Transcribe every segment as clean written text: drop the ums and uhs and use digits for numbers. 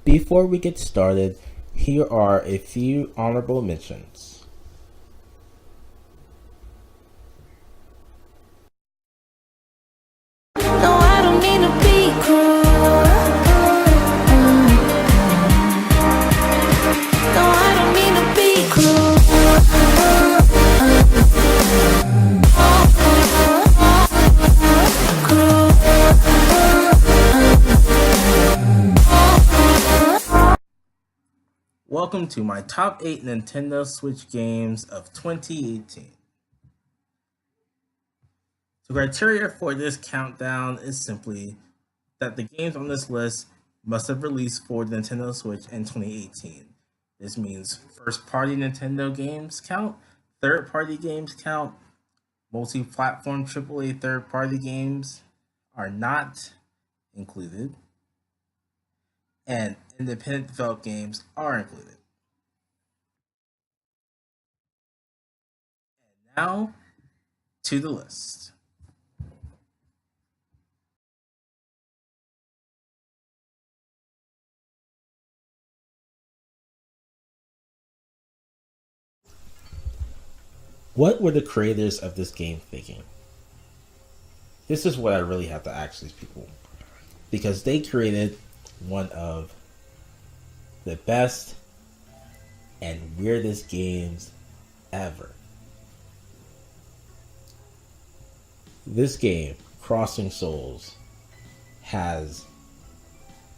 Before we get started, here are a few honorable mentions. No, I don't mean to be cruel. No, I don't mean to be cruel. Welcome to my top 8 Nintendo Switch games of 2018. The criteria for this countdown is simply that the games on this list must have released for the Nintendo Switch in 2018. This means first party Nintendo games count, third party games count, multi platform AAA third party games are not included, and independent developed games are included. Now to the list. What were the creators of this game thinking? This is what I really have to ask these people. Because they created one of the best and weirdest games ever. This game, Crossing Souls, has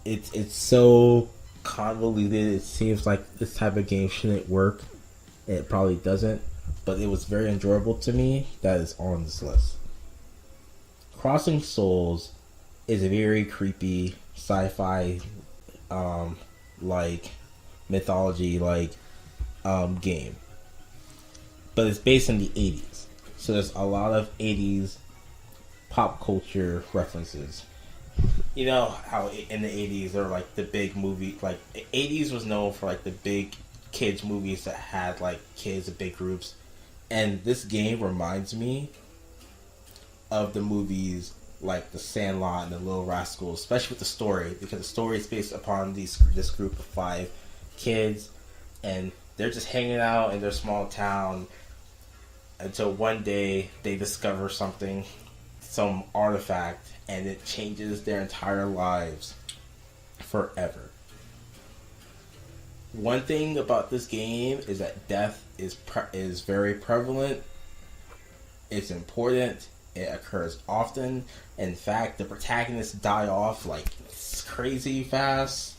it's so convoluted. It seems like this type of game shouldn't work. It probably doesn't, but it was very enjoyable to me. That is on this list. Crossing Souls is a very creepy sci-fi, like mythology, game, but it's based in the 80s. So there's a lot of 80s pop culture references. You know how in the 80s there were like the big movie, like 80s was known for like the big kids movies that had like kids in big groups, and this game reminds me of the movies like The Sandlot and The Little Rascals, especially with the story, because the story is based upon this group of 5 kids, and they're just hanging out in their small town until one day they discover something, some artifact, and it changes their entire lives forever. One thing about this game is that death is very prevalent. It's important. It occurs often. In fact, the protagonists die off like crazy fast.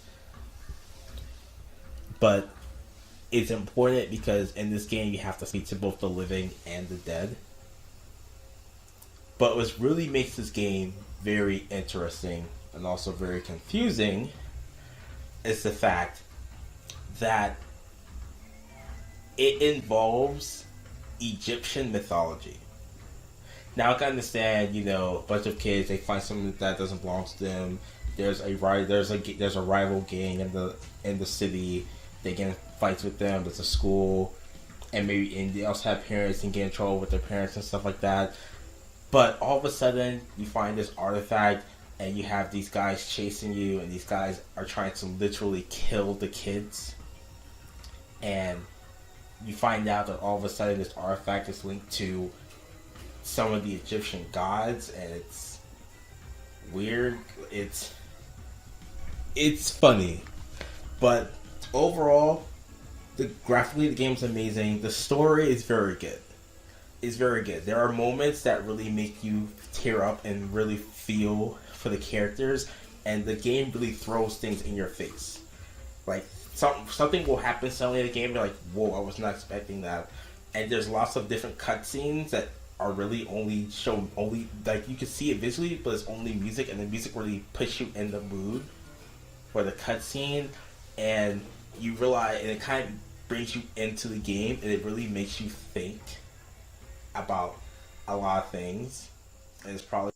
But it's important because in this game you have to speak to both the living and the dead. But what really makes this game very interesting and also very confusing is the fact that it involves Egyptian mythology. Now I can understand, a bunch of kids, they find something that doesn't belong to them. There's a rival gang in the city. They get in fights with them. There's a school, and they also have parents and get in trouble with their parents and stuff like that. But all of a sudden, you find this artifact, and you have these guys chasing you, and these guys are trying to literally kill the kids. And you find out that all of a sudden, this artifact is linked to some of the Egyptian gods, and it's weird. It's funny, but overall, graphically the game's amazing. The story is very good. It's very good. There are moments that really make you tear up and really feel for the characters, and the game really throws things in your face. Like something will happen suddenly in the game. You're like, "Whoa, I was not expecting that." And there's lots of different cutscenes that are really only like you can see it visually, but it's only music, and the music really puts you in the mood for the cutscene, and you realize, and it kind of brings you into the game, and it really makes you think about a lot of things. And it's probably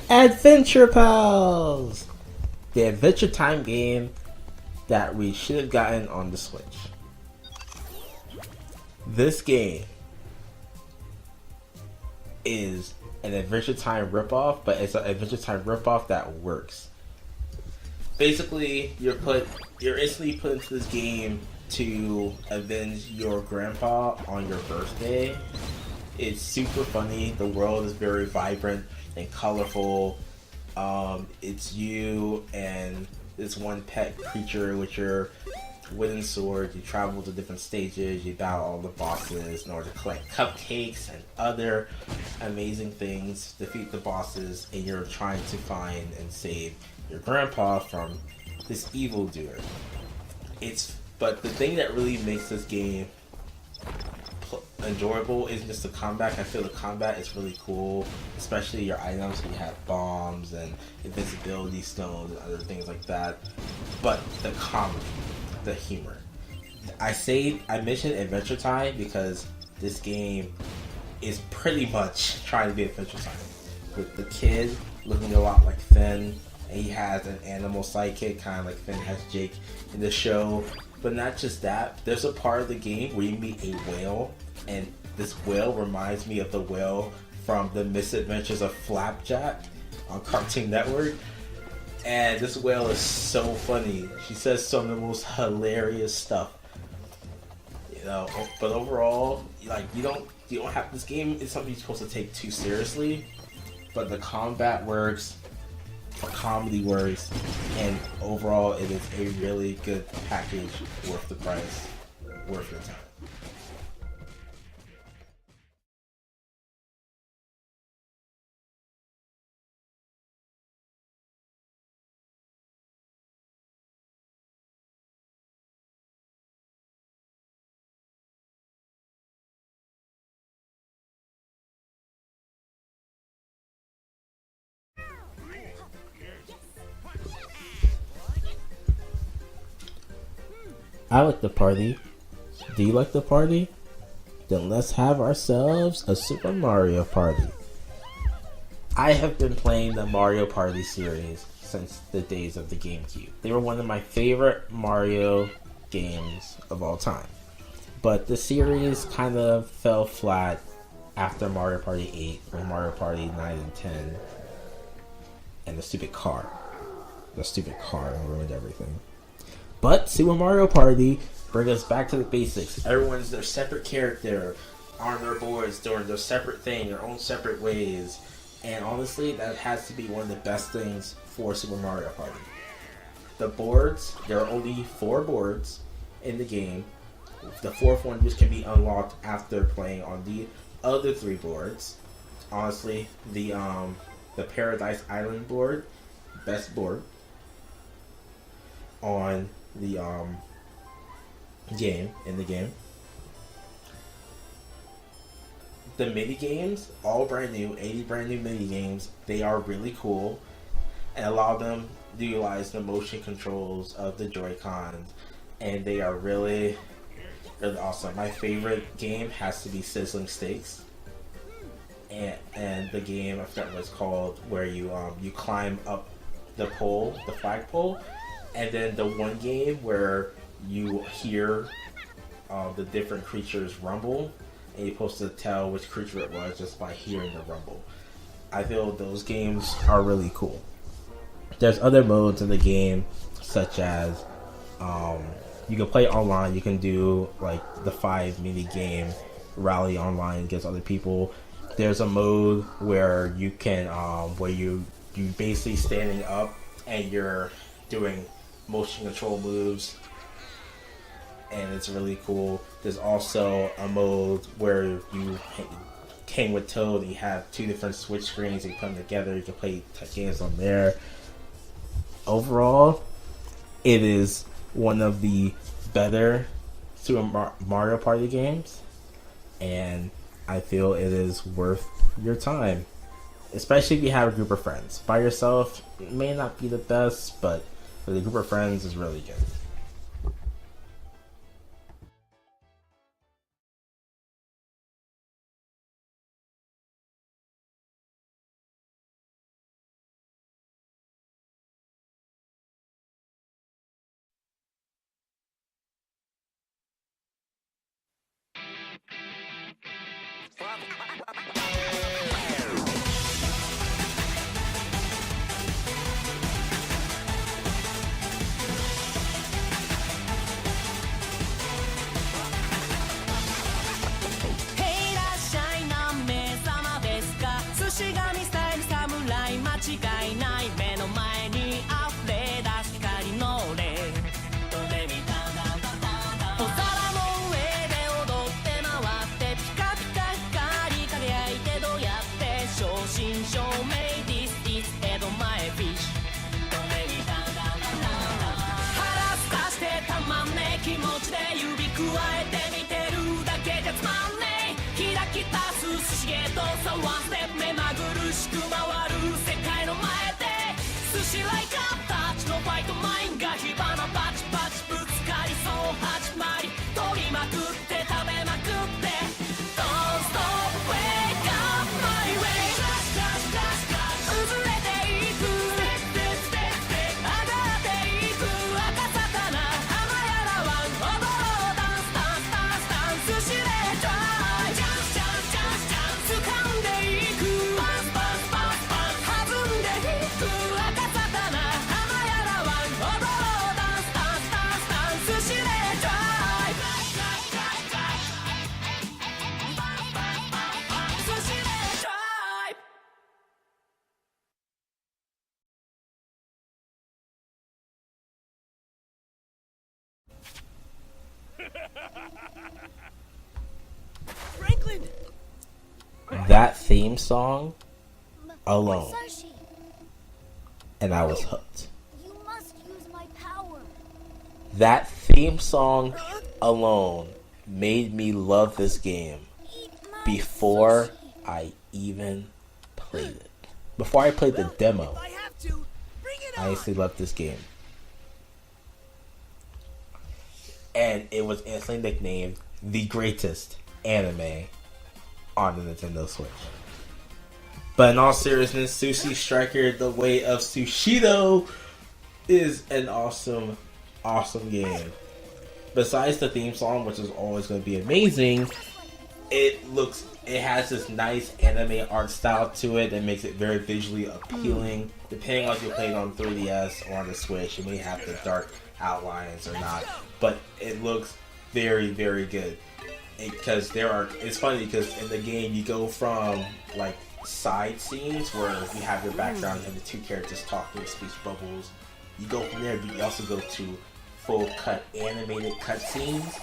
Adventure Pals! The Adventure Time game that we should have gotten on the Switch. This game is an Adventure Time ripoff, but it's an Adventure Time ripoff that works. Basically, you're instantly put into this game to avenge your grandpa on your birthday. It's super funny. The world is very vibrant and colorful. It's you and this one pet creature with your wooden sword. You travel to different stages. You battle all the bosses in order to collect cupcakes and other amazing things. Defeat the bosses, and you're trying to find and save your grandpa from this evildoer. But the thing that really makes this game enjoyable isn't just the combat. I feel the combat is really cool, especially your items. You have bombs and invisibility stones and other things like that. But the comedy, the humor. I mentioned Adventure Time because this game is pretty much trying to be Adventure Time, with the kid looking a lot like Finn, and he has an animal sidekick, kind of like Finn has Jake in the show. But not just that, there's a part of the game where you meet a whale, and this whale reminds me of the whale from The Misadventures of Flapjack on Cartoon Network. And this whale is so funny. She says some of the most hilarious stuff. But overall, like you don't have, this game is something you're supposed to take too seriously. But the combat works, the comedy works, and overall it is a really good package, worth the price, worth your time. I like the party. Do you like the party? Then let's have ourselves a Super Mario Party. I have been playing the Mario Party series since the days of the GameCube. They were one of my favorite Mario games of all time. But the series kind of fell flat after Mario Party 8 or Mario Party 9 and 10. And the stupid car. The stupid car ruined everything. But Super Mario Party brings us back to the basics. Everyone's their separate character on their boards doing their separate thing, their own separate ways. And honestly, that has to be one of the best things for Super Mario Party. The boards, there are only 4 boards in the game. The 4th one which can be unlocked after playing on the other 3 boards. Honestly, the Paradise Island board, best board on the game, in the game. The mini games, all brand new, 80 brand new mini games. They are really cool and allow them to utilize the motion controls of the Joy-Cons, and they are really, really awesome. My favorite game has to be Sizzling Steaks, and the game, I forgot what it's called, where you climb up the pole, the flagpole. And then the one game where you hear the different creatures rumble, and you're supposed to tell which creature it was just by hearing the rumble. I feel those games are really cool. There's other modes in the game, such as you can play online. You can do like the 5 mini game rally online against other people. There's a mode where you can where you basically standing up and you're doing motion control moves, and it's really cool. There's also a mode where you came with Toad. You have 2 different Switch screens. You put them together. You can play games on there. Overall, it is one of the better Super Mario Party games, and I feel it is worth your time, especially if you have a group of friends. By yourself, it may not be the best, but with a group of friends is really good. 加えて見てるだけじゃつまんねえ開き出す寿司ゲートさワンステップ目まぐるしく回る世界の前で寿司ライカーたちのファイトマインが火花パチパチぶつかりそう始まり取りまくって食べまくって Don't stop wake up my way 崩れていく上がっていく赤魚浜やらワン踊ろうダンスダンスダンスダンスしれトライジャンスジャンスジャンスジャンス掴んでいくバンスバンスバンスバンス弾んでいく赤魚浜やらワン踊ろうダンスダンスダンスダンスしれトライ寿司でトライThat theme song alone, Musashi, and I was hooked. you must use my power. That theme song alone made me love this game Eat my before sushi. I even played it. Before I played the demo, I have to bring it I actually loved this game. And it was instantly nicknamed the greatest anime on the Nintendo Switch. But in all seriousness, Sushi Striker The Way of Sushido is an awesome, awesome game. Besides the theme song, which is always going to be amazing, it has this nice anime art style to it that makes it very visually appealing. Depending on if you play it on 3DS or on the Switch, it may have the dark outlines or not, but it looks very, very good. Because it's funny because in the game you go from like side scenes where you have your background and the two characters talking speech bubbles. You go from there, but you also go to full cut animated cutscenes,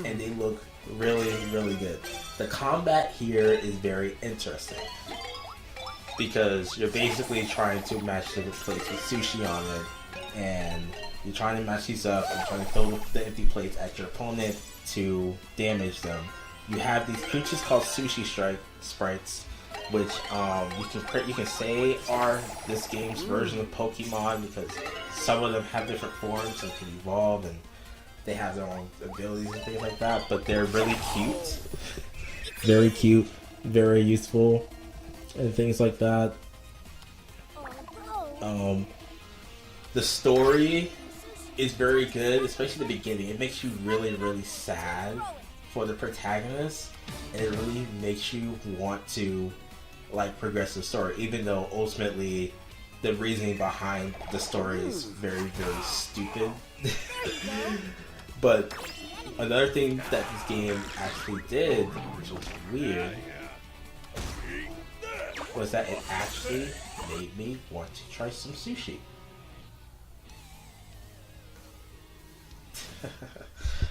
and they look really, really good. The combat here is very interesting because you're basically trying to match the plates with sushi on it, and you're trying to match these up and trying to fill the empty plates at your opponent to damage them. You have these creatures called sushi sprites, which you can say are this game's version of Pokemon because some of them have different forms and can evolve and they have their own abilities and things like that. But they're really cute, very useful, and things like that. The story is very good, especially the beginning. It makes you really, really sad for the protagonist, and it really makes you want to like progress the story, even though ultimately the reasoning behind the story is very, very stupid. But another thing that this game actually did, which was weird, was that it actually made me want to try some sushi.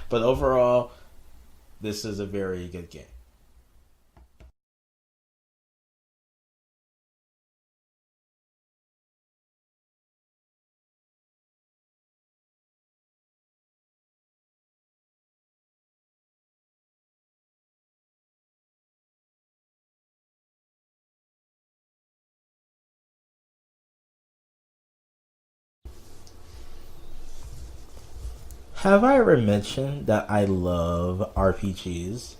But overall, this is a very good game. Have I ever mentioned that I love RPGs?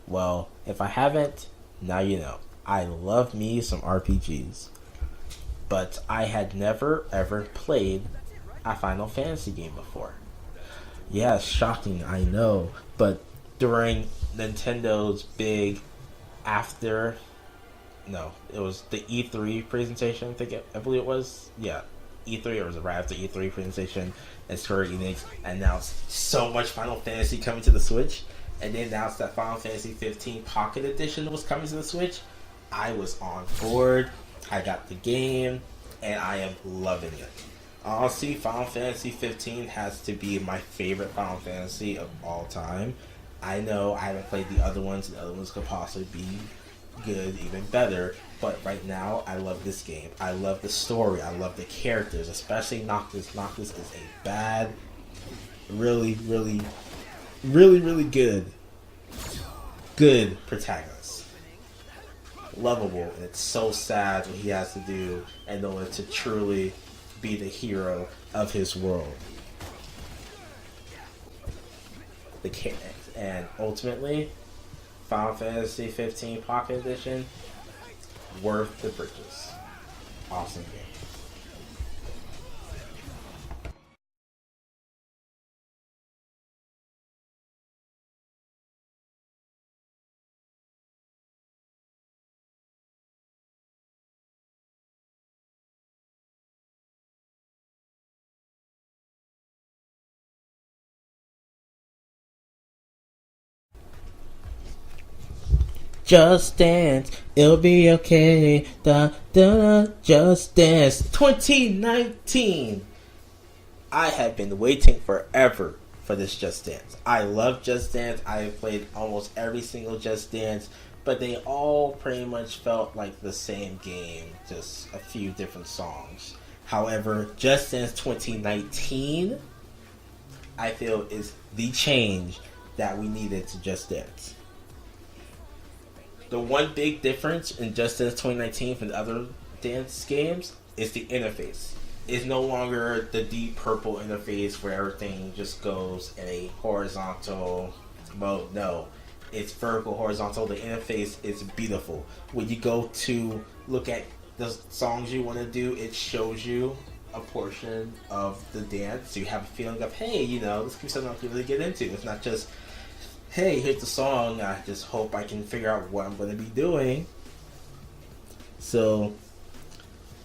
Well, if I haven't, now you know. I love me some RPGs. But I had never ever played a Final Fantasy game before. Yeah, shocking, I know. But during Nintendo's big after... No, it was the E3 presentation, I believe it was. Yeah. E3, or was it right after E3 presentation, and Square Enix announced so much Final Fantasy coming to the Switch, and they announced that Final Fantasy 15 Pocket Edition was coming to the Switch. I was on board, I got the game, and I am loving it. Honestly, Final Fantasy 15 has to be my favorite Final Fantasy of all time. I know I haven't played the other ones, the other ones could possibly be good, even better, but right now I love this game. I love the story, I love the characters, especially Noctis. Noctis is a Really, really, really, really good. Good protagonist. Lovable, and it's so sad what he has to do in order to truly be the hero of his world. And ultimately, Final Fantasy 15 Pocket Edition, worth the purchase. Awesome game. Just Dance, it'll be okay. Da da da. Just Dance 2019. I have been waiting forever for this Just Dance. I love Just Dance. I have played almost every single Just Dance, but they all pretty much felt like the same game, just a few different songs. However, Just Dance 2019, I feel, is the change that we needed to Just Dance. The one big difference in Just Dance 2019 from the other dance games is the interface. It's no longer the deep purple interface where everything just goes in a horizontal mode. No, it's vertical, horizontal. The interface is beautiful. When you go to look at the songs you want to do, it shows you a portion of the dance. So you have a feeling of, hey, this could be something I can really get into. It's not just, hey, here's the song, I just hope I can figure out what I'm going to be doing. So,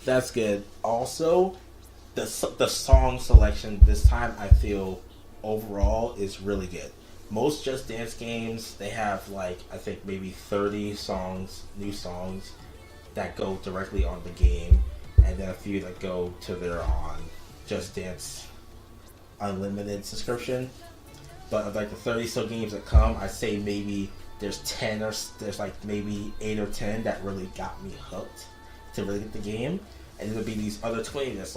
that's good. Also, the song selection this time, I feel, overall, is really good. Most Just Dance games, they have, I think maybe 30 songs, new songs, that go directly on the game, and then a few that go to their Just Dance Unlimited subscription. But of the 30 so games that come, I say maybe there's 10 or there's maybe 8 or 10 that really got me hooked to really get the game, and there'll be these other 20 that's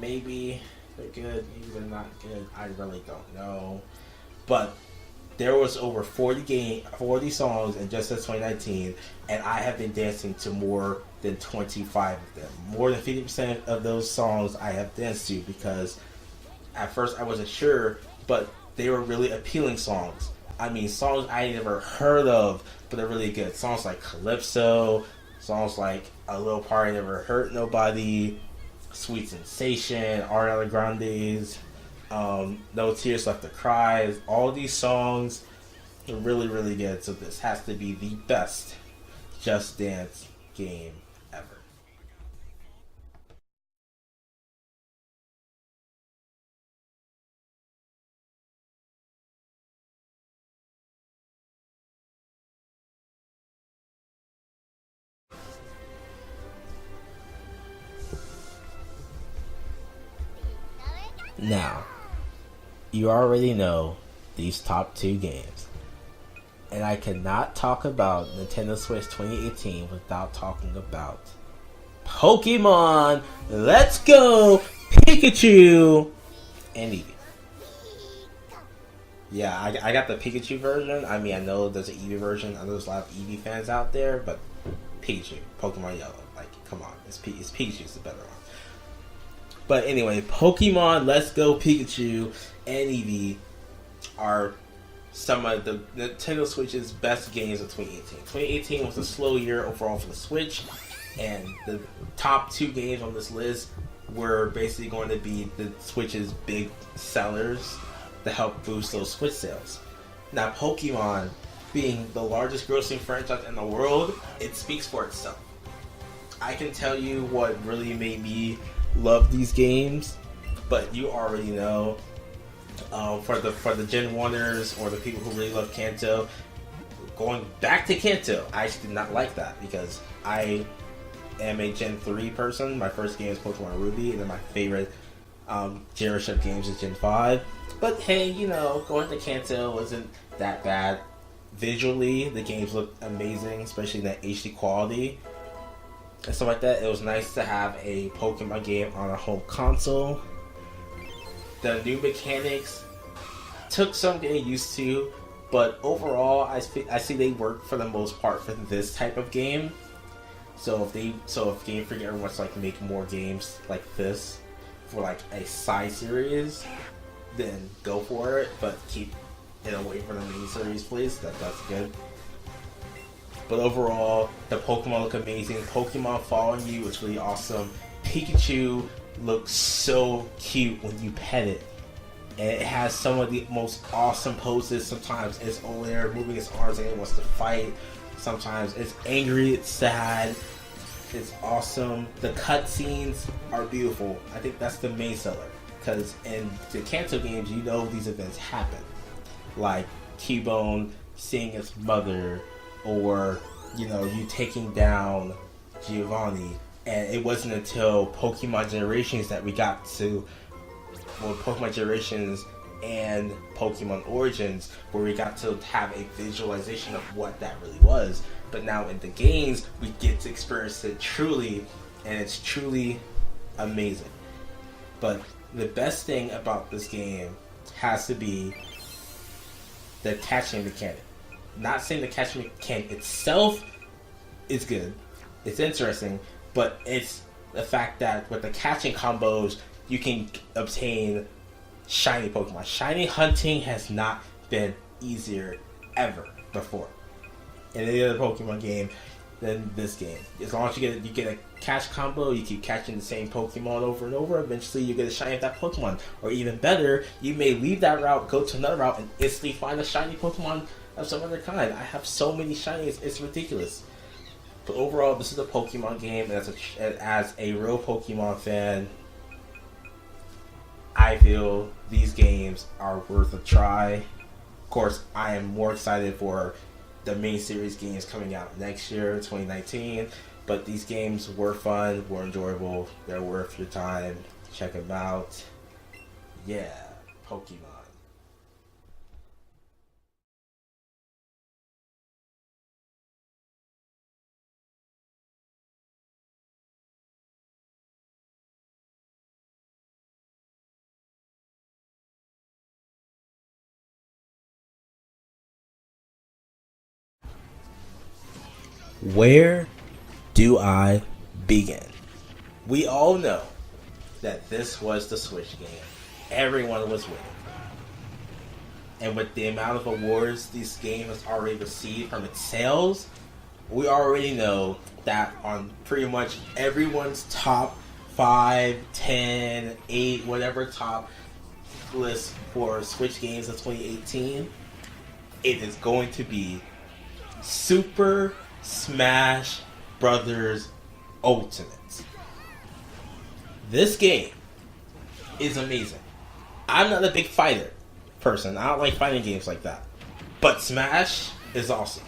maybe they're good, maybe they're not good. I really don't know. But there was over 40 songs in Just Dance 2019, and I have been dancing to more than 25 of them. More than 50% of those songs I have danced to, because at first I wasn't sure, but they were really appealing songs. I mean, songs I never heard of, but they're really good. Songs like Calypso, songs like A Little Party Never Hurt Nobody, Sweet Sensation, Ariana Grande's No Tears Left to Cry. All these songs are really, really good. So this has to be the best Just Dance game ever. Now, you already know these top two games, and I cannot talk about Nintendo Switch 2018 without talking about Pokemon Let's Go Pikachu and Eevee. Yeah, I got the Pikachu version. I mean, I know there's an Eevee version. I know there's a lot of Eevee fans out there, but Pikachu, Pokemon Yellow, come on, it's Pikachu's the better one. But anyway, Pokemon Let's Go Pikachu and Eevee are some of the Nintendo Switch's best games of 2018. 2018 was a slow year overall for the Switch, and the top two games on this list were basically going to be the Switch's big sellers to help boost those Switch sales. Now, Pokemon, being the largest grossing franchise in the world, it speaks for itself. I can tell you what really made me love these games, but you already know. For the Gen 1ers or the people who really love Kanto, going back to Kanto, I actually did not like that because I am a Gen 3 person. My first game is Pokemon Ruby, and then my favorite generation of games is Gen 5. But hey, going to Kanto wasn't that bad. Visually, the games looked amazing, especially that HD quality and stuff like that. It was nice to have a Pokemon game on a home console the new mechanics took some getting used to, but overall, I see they work for the most part for this type of game. So if Game Freak ever wants to like make more games like this for like a side series, then go for it. But keep it away from the main series, please. That's good. But overall, the Pokemon look amazing. Pokemon following you is really awesome. Pikachu looks so cute when you pet it. And it has some of the most awesome poses. Sometimes it's over there moving its arms and it wants to fight. Sometimes it's angry, it's sad. It's awesome. The cutscenes are beautiful. I think that's the main seller. Because in the Kanto games, you know these events happen. Like Cubone seeing its mother, or you taking down Giovanni. And it wasn't until Pokemon Generations that we got to, Pokemon Generations and Pokemon Origins, where we got to have a visualization of what that really was. But now in the games, we get to experience it truly, and it's truly amazing. But the best thing about this game has to be the catching mechanic. Not saying the catching mechanic itself is good, it's interesting, but it's the fact that with the catching combos, you can obtain shiny Pokemon. Shiny hunting has not been easier ever before in any other Pokemon game than this game. As long as you get a catch combo, you keep catching the same Pokemon over and over. Eventually, you get a shiny of that Pokemon, or even better, you may leave that route, go to another route, and instantly find a shiny Pokemon of some other kind. I have so many shinies, it's ridiculous. But overall, this is a Pokemon game, and as a real Pokemon fan, I feel these games are worth a try. Of course, I am more excited for the main series games coming out next year, 2019. But these games were fun, were enjoyable, they're worth your time. Check them out. Yeah, Pokemon. Where do I begin? We all know that this was the Switch game. Everyone was winning. And with the amount of awards this game has already received from its sales, we already know that on pretty much everyone's top 5, 10, 8, whatever top list for Switch games of 2018, it is going to be Super Smash Brothers Ultimate. This game is amazing. I'm not a big fighter person. I don't like fighting games like that. But Smash is awesome.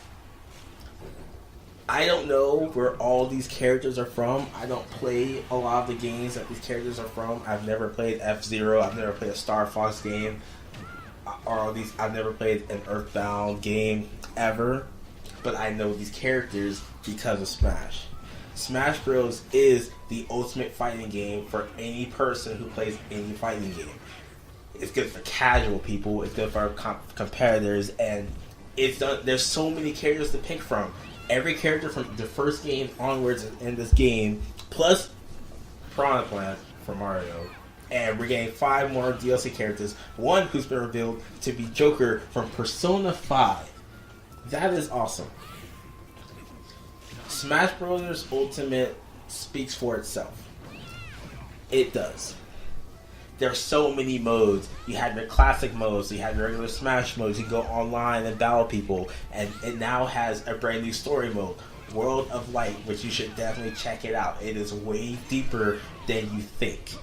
I don't know where all these characters are from. I don't play a lot of the games that these characters are from. I've never played F-Zero. I've never played a Star Fox game. I've never played an Earthbound game ever. But I know these characters because of Smash. Smash Bros. Is the ultimate fighting game for any person who plays any fighting game. It's good for casual people, it's good for competitors, and there's so many characters to pick from. Every character from the first game onwards in this game, plus Piranha Plant from Mario. And we're getting 5 more DLC characters. One who's been revealed to be Joker from Persona 5. That is awesome. Smash Bros. Ultimate speaks for itself. It does. There are so many modes. You had your classic modes, you had your regular Smash modes, you can go online and battle people, and it now has a brand new story mode, World of Light, which you should definitely check it out. It is way deeper than you think.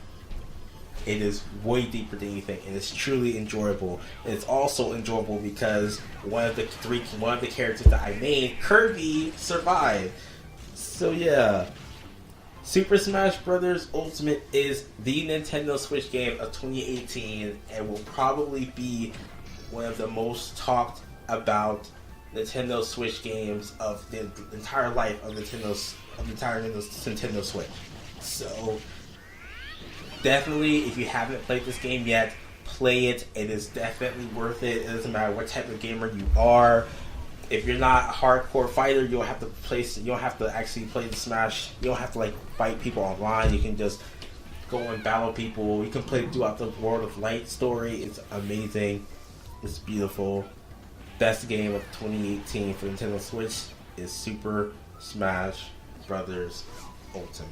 It is way deeper than you think, and it's truly enjoyable. It's also enjoyable because one of the characters that I named, Kirby, survived. So yeah, Super Smash Bros. Ultimate is the Nintendo Switch game of 2018, and will probably be one of the most talked about Nintendo Switch games of the entire life of Nintendo Switch. So definitely, if you haven't played this game yet, play it. It is definitely worth it. It doesn't matter what type of gamer you are. If you're not a hardcore fighter, you don't have to you don't have to actually play the Smash. You don't have to like fight people online. You can just go and battle people. You can play throughout the World of Light story. It's amazing. It's beautiful. Best game of 2018 for Nintendo Switch is Super Smash Brothers Ultimate.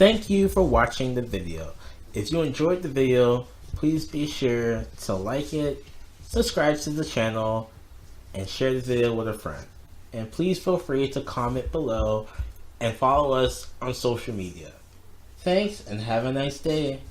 Thank you for watching the video. If you enjoyed the video, please be sure to like it, subscribe to the channel, and share the video with a friend. And please feel free to comment below and follow us on social media. Thanks and have a nice day.